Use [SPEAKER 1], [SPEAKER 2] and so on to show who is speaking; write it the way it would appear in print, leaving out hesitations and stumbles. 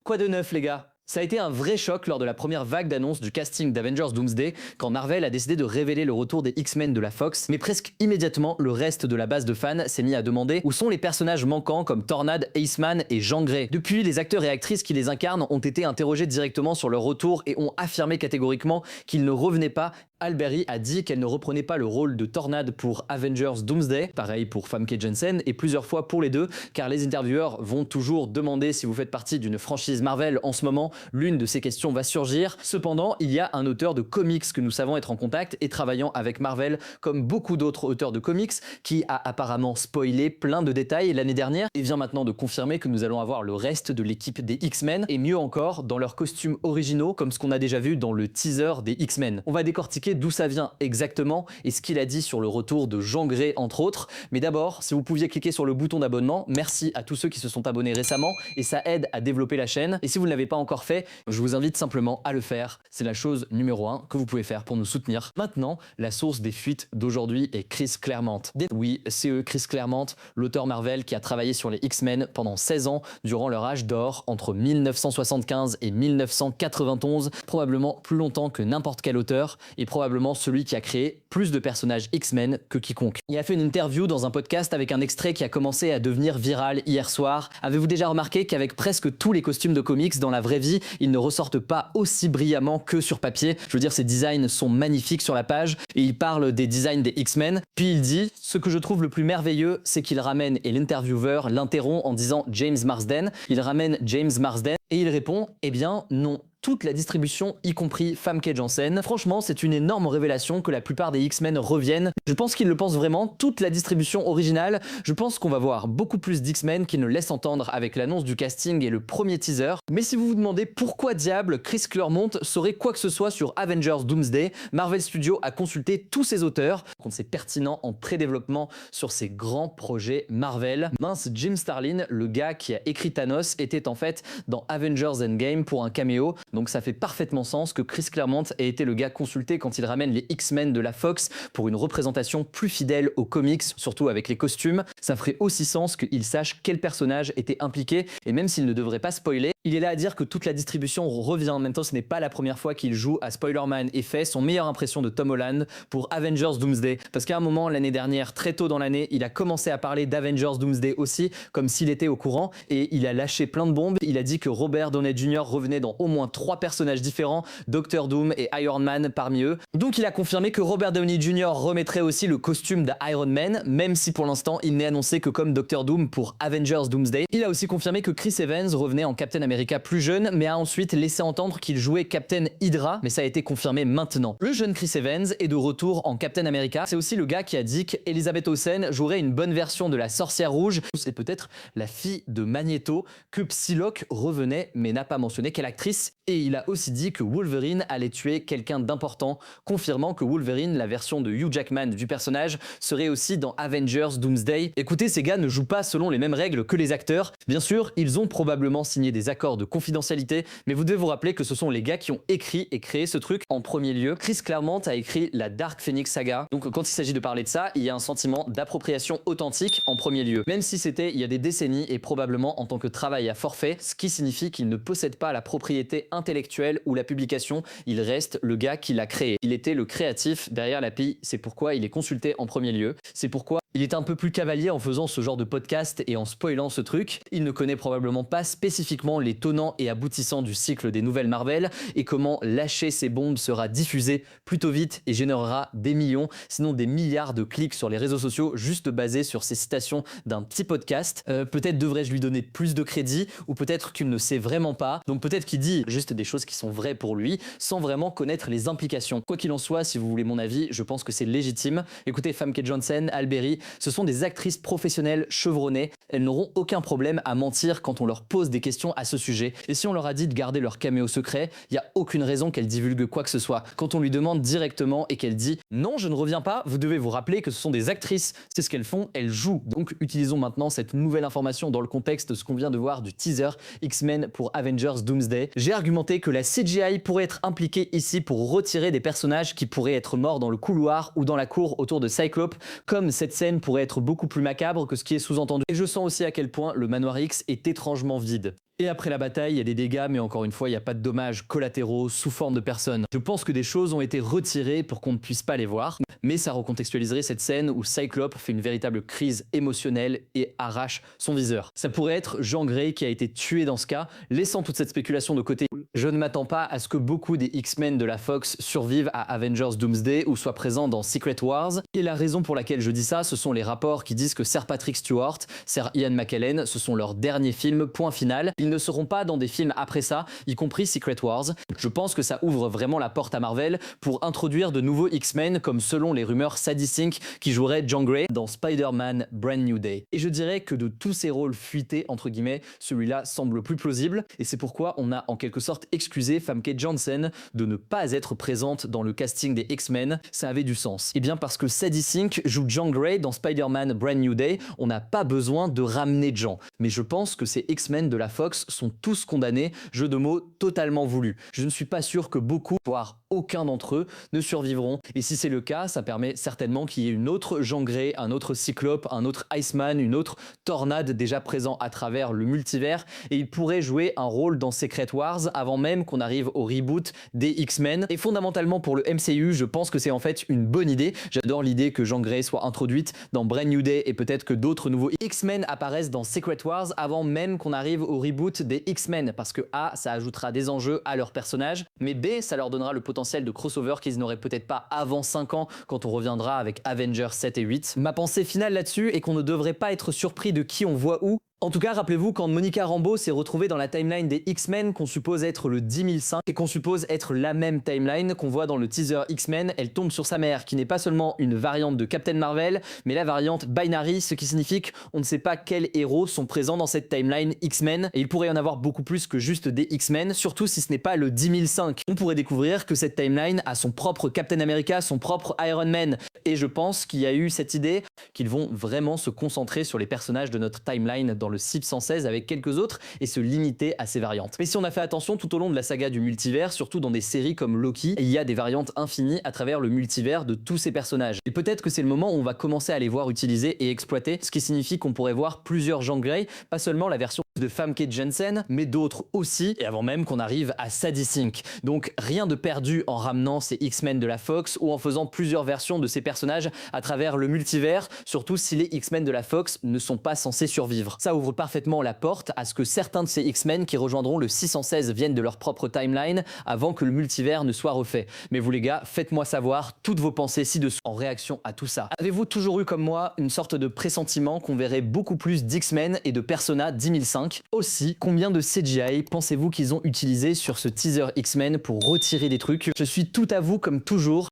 [SPEAKER 1] Quoi de neuf les gars? Ça a été un vrai choc lors de la première vague d'annonces du casting d'Avengers Doomsday quand Marvel a décidé de révéler le retour des X-Men de la Fox, mais presque immédiatement le reste de la base de fans s'est mis à demander où sont les personnages manquants comme Tornade, Iceman et Jean Grey. Depuis, les acteurs et actrices qui les incarnent ont été interrogés directement sur leur retour et ont affirmé catégoriquement qu'ils ne revenaient pas. Alberi a dit qu'elle ne reprenait pas le rôle de Tornade pour Avengers Doomsday, pareil pour Famke Janssen et plusieurs fois pour les deux, car les intervieweurs vont toujours demander si vous faites partie d'une franchise Marvel en ce moment, l'une de ces questions va surgir. Cependant, il y a un auteur de comics que nous savons être en contact et travaillant avec Marvel, comme beaucoup d'autres auteurs de comics, qui a apparemment spoilé plein de détails l'année dernière et vient maintenant de confirmer que nous allons avoir le reste de l'équipe des X-Men et mieux encore dans leurs costumes originaux comme ce qu'on a déjà vu dans le teaser des X-Men. On va décortiquer d'où ça vient exactement et ce qu'il a dit sur le retour de Jean Grey entre autres. Mais d'abord, si vous pouviez cliquer sur le bouton d'abonnement, merci à tous ceux qui se sont abonnés récemment et ça aide à développer la chaîne. Et si vous ne l'avez pas encore fait, je vous invite simplement à le faire. C'est la chose numéro 1 que vous pouvez faire pour nous soutenir. Maintenant, la source des fuites d'aujourd'hui est Chris Claremont. Oui, c'est eux, Chris Claremont, l'auteur Marvel qui a travaillé sur les X-Men pendant 16 ans durant leur âge d'or entre 1975 et 1991, probablement plus longtemps que n'importe quel auteur et probablement celui qui a créé plus de personnages X-Men que quiconque. Il a fait une interview dans un podcast avec un extrait qui a commencé à devenir viral hier soir. Avez-vous déjà remarqué qu'avec presque tous les costumes de comics dans la vraie vie, ils ne ressortent pas aussi brillamment que sur papier? Je veux dire, ces designs sont magnifiques sur la page et il parle des designs des X-Men. Puis il dit, ce que je trouve le plus merveilleux, c'est qu'il ramène, et l'intervieweur l'interrompt en disant James Marsden. Il ramène James Marsden et il répond, eh bien non. Toute la distribution, y compris Famke Janssen. Franchement, c'est une énorme révélation que la plupart des X-Men reviennent. Je pense qu'ils le pensent vraiment, toute la distribution originale. Je pense qu'on va voir beaucoup plus d'X-Men qu'ils ne laissent entendre avec l'annonce du casting et le premier teaser. Mais si vous vous demandez pourquoi diable Chris Claremont saurait quoi que ce soit sur Avengers Doomsday, Marvel Studios a consulté tous ses auteurs. Donc c'est pertinent en pré-développement sur ces grands projets Marvel. Mince, Jim Starlin, le gars qui a écrit Thanos, était en fait dans Avengers Endgame pour un caméo. Donc ça fait parfaitement sens que Chris Claremont ait été le gars consulté quand il ramène les X-Men de la Fox pour une représentation plus fidèle aux comics, surtout avec les costumes. Ça ferait aussi sens qu'il sache quel personnage était impliqué et même s'il ne devrait pas spoiler, il est là à dire que toute la distribution revient. En même temps, ce n'est pas la première fois qu'il joue à Spoilerman et fait son meilleure impression de Tom Holland pour Avengers Doomsday. Parce qu'à un moment, l'année dernière, très tôt dans l'année, il a commencé à parler d'Avengers Doomsday aussi, comme s'il était au courant, et il a lâché plein de bombes. Il a dit que Robert Downey Jr. revenait dans au moins 3 personnages différents, Doctor Doom et Iron Man parmi eux. Donc il a confirmé que Robert Downey Jr. remettrait aussi le costume d'Iron Man, même si pour l'instant il n'est annoncé que comme Doctor Doom pour Avengers Doomsday. Il a aussi confirmé que Chris Evans revenait en Captain America plus jeune, mais a ensuite laissé entendre qu'il jouait Captain Hydra, mais ça a été confirmé maintenant. Le jeune Chris Evans est de retour en Captain America. C'est aussi le gars qui a dit qu'Elizabeth Olsen jouerait une bonne version de la sorcière rouge. C'est peut-être la fille de Magneto, que Psylocke revenait, mais n'a pas mentionné quelle actrice. Et il a aussi dit que Wolverine allait tuer quelqu'un d'important, confirmant que Wolverine, la version de Hugh Jackman du personnage, serait aussi dans Avengers Doomsday. Écoutez, ces gars ne jouent pas selon les mêmes règles que les acteurs. Bien sûr, ils ont probablement signé des accords de confidentialité, mais vous devez vous rappeler que ce sont les gars qui ont écrit et créé ce truc en premier lieu. Chris Claremont a écrit la Dark Phoenix Saga, donc quand il s'agit de parler de ça, il y a un sentiment d'appropriation authentique en premier lieu. Même si c'était il y a des décennies et probablement en tant que travail à forfait, ce qui signifie qu'il ne possède pas la propriété intellectuelle ou la publication, il reste le gars qui l'a créé. Il était le créatif derrière l'API, c'est pourquoi il est consulté en premier lieu, c'est pourquoi il est un peu plus cavalier en faisant ce genre de podcast et en spoilant ce truc. Il ne connaît probablement pas spécifiquement les tenants et aboutissants du cycle des nouvelles Marvel et comment lâcher ces bombes sera diffusé plutôt vite et générera des millions, sinon des milliards de clics sur les réseaux sociaux juste basés sur ces citations d'un petit podcast. Peut-être devrais-je lui donner plus de crédit ou peut-être qu'il ne sait vraiment pas. Donc peut-être qu'il dit juste des choses qui sont vraies pour lui sans vraiment connaître les implications. Quoi qu'il en soit, si vous voulez mon avis, je pense que c'est légitime. Écoutez, Famke Janssen, Alberi, ce sont des actrices professionnelles chevronnées. Elles n'auront aucun problème à mentir quand on leur pose des questions à ce sujet. Et si on leur a dit de garder leur caméo secret, il n'y a aucune raison qu'elles divulguent quoi que ce soit. Quand on lui demande directement et qu'elle dit « Non, je ne reviens pas », vous devez vous rappeler que ce sont des actrices. C'est ce qu'elles font, elles jouent. Donc utilisons maintenant cette nouvelle information dans le contexte de ce qu'on vient de voir du teaser X-Men pour Avengers Doomsday. J'ai argumenté que la CGI pourrait être impliquée ici pour retirer des personnages qui pourraient être morts dans le couloir ou dans la cour autour de Cyclope, comme cette scène pourrait être beaucoup plus macabre que ce qui est sous-entendu. Et je sens aussi à quel point le manoir X est étrangement vide. Et après la bataille, il y a des dégâts, mais encore une fois, il n'y a pas de dommages collatéraux sous forme de personnes. Je pense que des choses ont été retirées pour qu'on ne puisse pas les voir, mais ça recontextualiserait cette scène où Cyclope fait une véritable crise émotionnelle et arrache son viseur. Ça pourrait être Jean Grey qui a été tué dans ce cas, laissant toute cette spéculation de côté. Je ne m'attends pas à ce que beaucoup des X-Men de la Fox survivent à Avengers Doomsday ou soient présents dans Secret Wars. Et la raison pour laquelle je dis ça, ce sont les rapports qui disent que Sir Patrick Stewart, Sir Ian McKellen, ce sont leurs derniers films, point final. Ils ne seront pas dans des films après ça, y compris Secret Wars. Je pense que ça ouvre vraiment la porte à Marvel pour introduire de nouveaux X-Men, comme selon les rumeurs Sadie Sink qui jouerait Jean Grey dans Spider-Man Brand New Day. Et je dirais que de tous ces rôles fuités, entre guillemets, celui-là semble le plus plausible, et c'est pourquoi on a en quelque sorte excusé Famke Janssen de ne pas être présente dans le casting des X-Men. Ça avait du sens. Et bien parce que Sadie Sink joue Jean Grey dans Spider-Man Brand New Day, on n'a pas besoin de ramener Jean. Mais je pense que ces X-Men de la Fox sont tous condamnés, jeu de mots totalement voulu. Je ne suis pas sûr que beaucoup, voire aucun d'entre eux, ne survivront. Et si c'est le cas, ça permet certainement qu'il y ait une autre Jean Grey, un autre Cyclope, un autre Iceman, une autre Tornade déjà présent à travers le multivers, et il pourrait jouer un rôle dans Secret Wars avant même qu'on arrive au reboot des X-Men. Et fondamentalement pour le MCU, je pense que c'est en fait une bonne idée. J'adore l'idée que Jean Grey soit introduite dans Brand New Day et peut-être que d'autres nouveaux X-Men apparaissent dans Secret Wars avant même qu'on arrive au reboot des X-Men, parce que A, ça ajoutera des enjeux à leurs personnages, mais B, ça leur donnera le potentiel de crossover qu'ils n'auraient peut-être pas avant 5 ans quand on reviendra avec Avengers 7 et 8. Ma pensée finale là-dessus est qu'on ne devrait pas être surpris de qui on voit où. En tout cas, rappelez-vous quand Monica Rambeau s'est retrouvée dans la timeline des X-Men qu'on suppose être le 10 et qu'on suppose être la même timeline qu'on voit dans le teaser X-Men, elle tombe sur sa mère qui n'est pas seulement une variante de Captain Marvel, mais la variante Binary, ce qui signifie qu'on ne sait pas quels héros sont présents dans cette timeline X-Men, et il pourrait y en avoir beaucoup plus que juste des X-Men, surtout si ce n'est pas le 10 005. On pourrait découvrir que cette timeline a son propre Captain America, son propre Iron Man, et je pense qu'il y a eu cette idée qu'ils vont vraiment se concentrer sur les personnages de notre timeline dans le 616 avec quelques autres et se limiter à ces variantes. Mais si on a fait attention tout au long de la saga du multivers, surtout dans des séries comme Loki, il y a des variantes infinies à travers le multivers de tous ces personnages. Et peut-être que c'est le moment où on va commencer à les voir utilisés et exploiter, ce qui signifie qu'on pourrait voir plusieurs Jean Grey, pas seulement la version de Famke Janssen, mais d'autres aussi, et avant même qu'on arrive à Sadie Sink. Donc rien de perdu en ramenant ces X-Men de la Fox ou en faisant plusieurs versions de ces personnages à travers le multivers, surtout si les X-Men de la Fox ne sont pas censés survivre. Ça ouvre parfaitement la porte à ce que certains de ces X-Men qui rejoindront le 616 viennent de leur propre timeline avant que le multivers ne soit refait. Mais vous les gars, faites-moi savoir toutes vos pensées ci-dessous en réaction à tout ça. Avez-vous toujours eu comme moi une sorte de pressentiment qu'on verrait beaucoup plus d'X-Men et de Persona 10005? Aussi, combien de CGI pensez-vous qu'ils ont utilisé sur ce teaser X-Men pour retirer des trucs? Je suis tout à vous comme toujours.